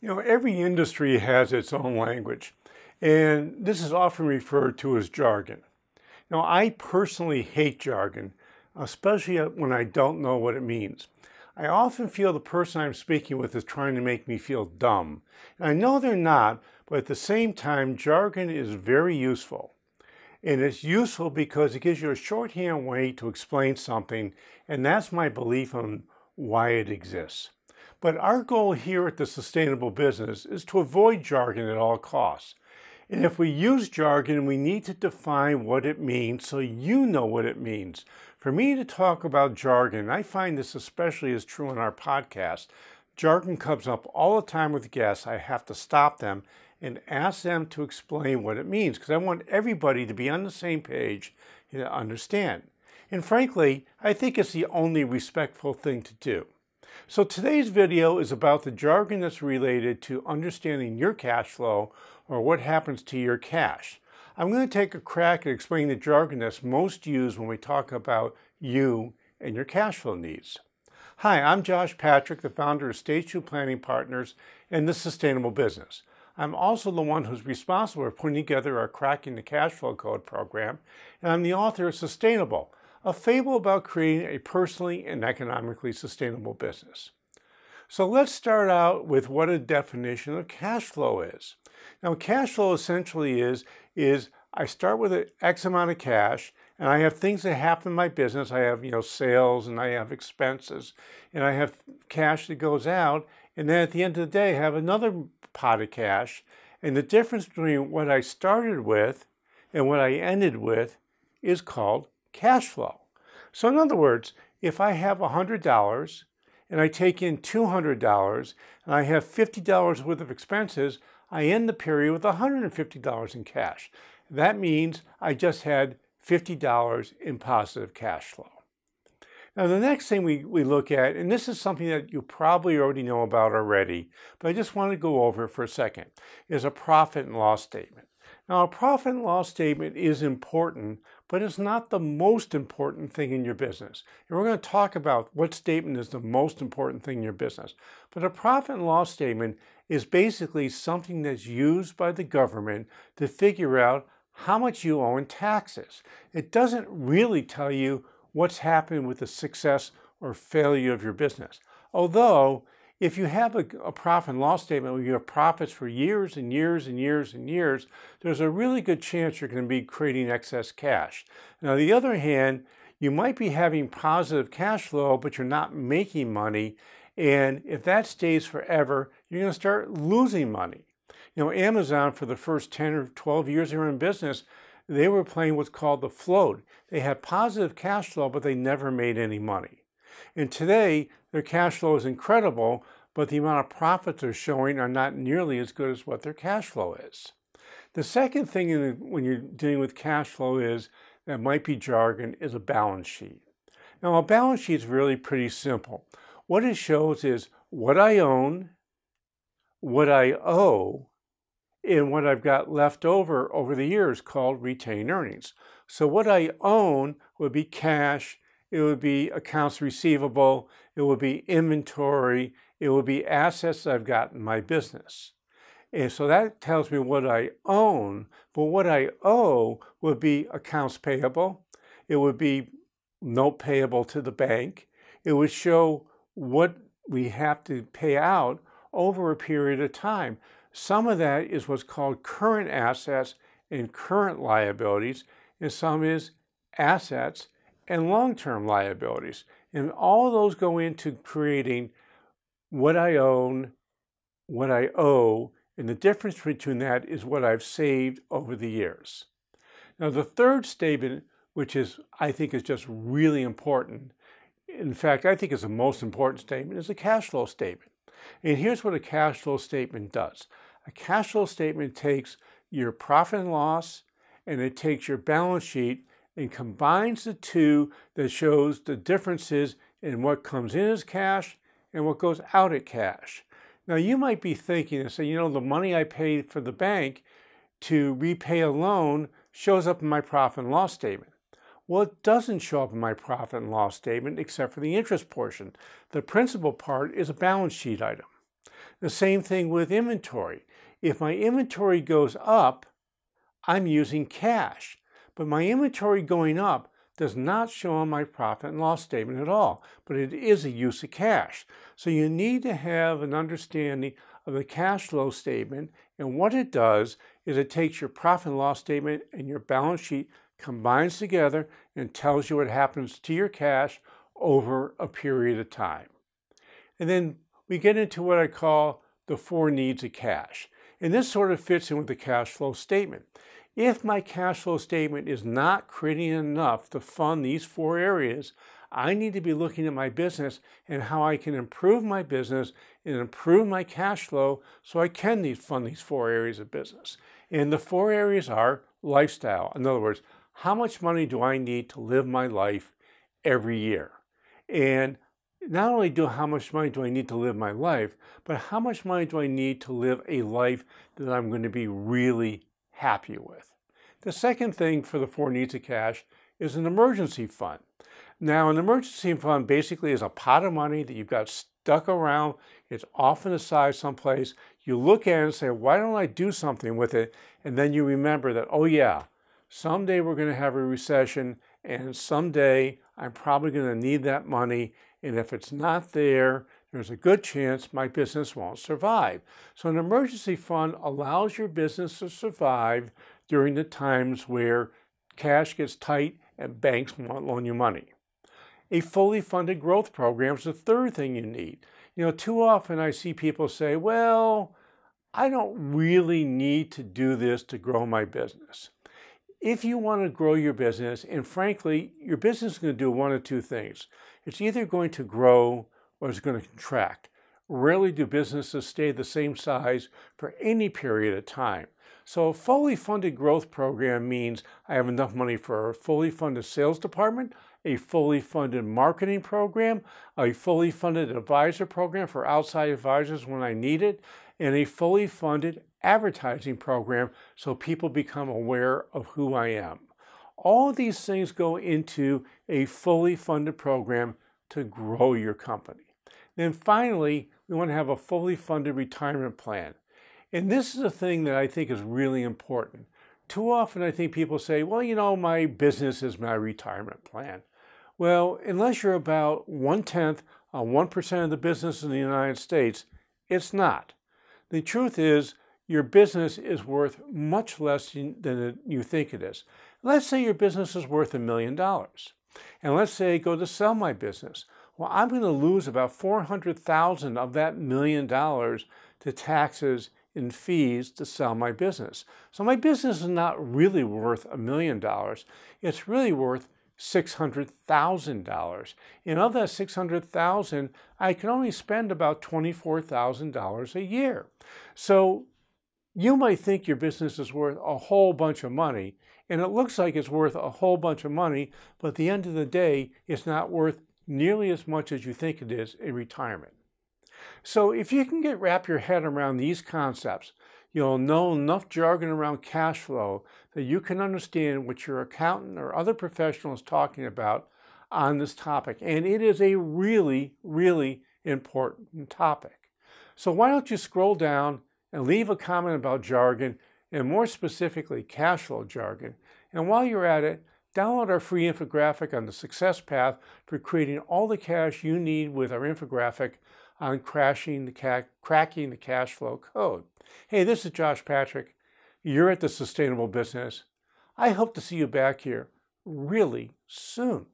Every industry has its own language, and this is often referred to as jargon. I personally hate jargon, especially when I don't know what it means. I often feel the person I'm speaking with is trying to make me feel dumb. And I know they're not, but at the same time, jargon is very useful. And it's useful because it gives you a shorthand way to explain something, and that's my belief on why it exists. But our goal here at the Sustainable Business is to avoid jargon at all costs. And if we use jargon, we need to define what it means so you know what it means. For me to talk about jargon, I find this especially is true in our podcast. Jargon comes up all the time with guests. I have to stop them and ask them to explain what it means because I want everybody to be on the same page and to understand. And frankly, I think it's the only respectful thing to do. So today's video is about the jargon that's related to understanding your cash flow or what happens to your cash. I'm going to take a crack at explaining the jargon that's most used when we talk about you and your cash flow needs. Hi, I'm Josh Patrick, the founder of Stage 2 Planning Partners and the Sustainable Business. I'm also the one who's responsible for putting together our Cracking the Cash Flow Code program, and I'm the author of Sustainable, a fable about creating a personally and economically sustainable business. So let's start out with what a definition of cash flow is. Now, cash flow essentially is I start with an X amount of cash, and I have things that happen in my business. I have, sales, and I have expenses, and I have cash that goes out, and then at the end of the day, I have another pot of cash, and the difference between what I started with and what I ended with is called cash flow. So in other words, if I have $100 and I take in $200 and I have $50 worth of expenses, I end the period with $150 in cash. That means I just had $50 in positive cash flow. Now the next thing we look at, and this is something that you probably already know about already, but I just want to go over it for a second, is a profit and loss statement. Now, a profit and loss statement is important, but it's not the most important thing in your business. And we're going to talk about what statement is the most important thing in your business. But a profit and loss statement is basically something that's used by the government to figure out how much you owe in taxes. It doesn't really tell you what's happened with the success or failure of your business. Although, if you have a profit and loss statement where you have profits for years and years and years and years, there's a really good chance you're going to be creating excess cash. Now, on the other hand, you might be having positive cash flow, but you're not making money. And if that stays forever, you're going to start losing money. Amazon, for the first 10 or 12 years they were in business, they were playing what's called the float. They had positive cash flow, but they never made any money. And today, their cash flow is incredible, but the amount of profits they're showing are not nearly as good as what their cash flow is. The second thing when you're dealing with cash flow that might be jargon is a balance sheet. Now, a balance sheet is really pretty simple. What it shows is what I own, what I owe, and what I've got left over the years called retained earnings. So what I own would be cash, it would be accounts receivable, it would be inventory, it would be assets I've got in my business. And so that tells me what I own, but what I owe would be accounts payable, it would be note payable to the bank, it would show what we have to pay out over a period of time. Some of that is what's called current assets and current liabilities, and some is assets and long-term liabilities. And all of those go into creating what I own, what I owe, and the difference between that is what I've saved over the years. Now, the third statement, which I think is just really important, in fact, I think is the most important statement, is a cash flow statement. And here's what a cash flow statement does. A cash flow statement takes your profit and loss, and it takes your balance sheet and combines the two that shows the differences in what comes in as cash and what goes out as cash. Now, you might be thinking and say, the money I paid for the bank to repay a loan shows up in my profit and loss statement. Well, it doesn't show up in my profit and loss statement except for the interest portion. The principal part is a balance sheet item. The same thing with inventory. If my inventory goes up, I'm using cash, but my inventory going up does not show on my profit and loss statement at all, but it is a use of cash. So you need to have an understanding of the cash flow statement, and what it does is it takes your profit and loss statement and your balance sheet, combines together, and tells you what happens to your cash over a period of time. And then we get into what I call the 4 needs of cash. And this sort of fits in with the cash flow statement. If my cash flow statement is not creating enough to fund these 4 areas, I need to be looking at my business and how I can improve my business and improve my cash flow so I can fund these 4 areas of business. And the 4 areas are lifestyle. In other words, how much money do I need to live my life every year? And not only how much money do I need to live my life, but how much money do I need to live a life that I'm going to be really happy with? The second thing for the 4 needs of cash is an emergency fund. Now, an emergency fund basically is a pot of money that you've got stuck around. It's often aside someplace. You look at it and say, why don't I do something with it? And then you remember that, oh yeah, someday we're going to have a recession, and someday I'm probably going to need that money. And if it's not there, there's a good chance my business won't survive. So an emergency fund allows your business to survive during the times where cash gets tight and banks won't loan you money. A fully funded growth program is the third thing you need. Too often I see people say, well, I don't really need to do this to grow my business. If you want to grow your business, and frankly, your business is going to do one of 2 things. It's either going to grow or it's going to contract. Rarely do businesses stay the same size for any period of time. So a fully funded growth program means I have enough money for a fully funded sales department, a fully funded marketing program, a fully funded advisor program for outside advisors when I need it, and a fully funded advertising program so people become aware of who I am. All of these things go into a fully funded program to grow your company. Then finally, we want to have a fully funded retirement plan. And this is a thing that I think is really important. Too often I think people say, well, my business is my retirement plan. Well, unless you're about 1/10 of 1% of the business in the United States, it's not. The truth is, your business is worth much less than you think it is. Let's say your business is worth $1 million. And let's say I go to sell my business. Well, I'm going to lose about $400,000 of that $1 million to taxes and fees to sell my business. So my business is not really worth $1 million. It's really worth $600,000. And of that $600,000, I can only spend about $24,000 a year. So you might think your business is worth a whole bunch of money, and it looks like it's worth a whole bunch of money, but at the end of the day, it's not worth nearly as much as you think it is in retirement. So if you can wrap your head around these concepts, you'll know enough jargon around cash flow that you can understand what your accountant or other professional is talking about on this topic. And it is a really, really important topic. So why don't you scroll down and leave a comment about jargon, and more specifically cash flow jargon. And while you're at it, download our free infographic on the success path for creating all the cash you need with our infographic on cracking the cash flow code. Hey, this is Josh Patrick. You're at The Sustainable Business. I hope to see you back here really soon.